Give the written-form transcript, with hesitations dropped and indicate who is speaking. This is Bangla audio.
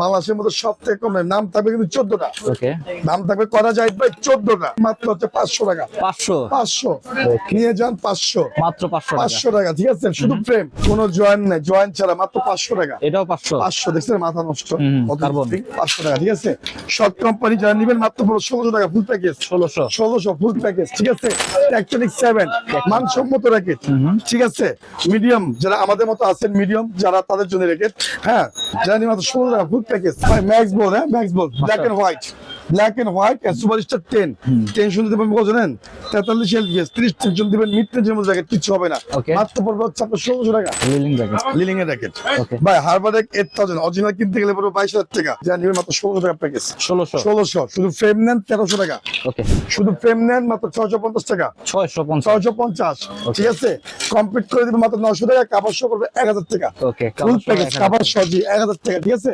Speaker 1: বাংলাদেশের মধ্যে সব থেকে কম নাম থাকবে কিন্তু 14টা।
Speaker 2: ওকে,
Speaker 1: দাম থাকবে করা যায় ভাই 14টা, মাত্র হচ্ছে 500 টাকা।
Speaker 2: 500
Speaker 1: 500 নিয়ে যান, 500
Speaker 2: মাত্র 500 টাকা।
Speaker 1: 500 টাকা, ঠিক আছে? শুধু ফ্রেম, কোনো জয়েন্ট নাই, জয়েন্ট ছাড়া মাত্র 500 টাকা।
Speaker 2: এটাও 500।
Speaker 1: 500 দেখছেন, মাথা নষ্ট।
Speaker 2: কার্বন
Speaker 1: 500 টাকা, ঠিক আছে? সব কোম্পানি যারা নেবেন মাত্র 1600 টাকা ফুল প্যাকেজ। 1600 ফুল প্যাকেজ, ঠিক আছে? টেকটনিক 7 মানসম্মত র্যাকেট, ঠিক আছে? মিডিয়াম যারা আমাদের মতো আছেন, মিডিয়াম যারা তাদের জন্য র্যাকেট, হ্যাঁ, যারা নিয়ে মাত্র 16 টাকা ফুল প্যাকেজ। ম্যাক্স বল, হ্যাঁ Max ball, black and white, black and white superstar 10 tension দিতে পারবেন, কত জানেন? 43 এলপিএস, 30 টেনশন দিবেন, মিড রেঞ্জের মধ্যে র্যাকেট, কিছু হবে না। মাত্র পড়বে হচ্ছে আপনার 1600 টাকা
Speaker 2: লিলিং জ্যাকেট।
Speaker 1: লিলিং এর র্যাকেট। ভাই হারবার 8000 অরিজিনাল কিনতে গেলে পড়বে 22000 টাকা, যা নিবেন মাত্র 1600 টাকা প্যাকেজ। 1600 শুধু ফ্রেম নেন 1300 টাকা।
Speaker 2: ওকে,
Speaker 1: শুধু ফ্রেম নেন মাত্র 650 টাকা। 650, ঠিক আছে? কমপ্লিট করে দিবেন মাত্র 900 টাকা, কাভার শো করবে 1000 টাকা।
Speaker 2: ওকে,
Speaker 1: ফুল প্যাকেজ কাভার সহ 1000 টাকা, ঠিক আছে?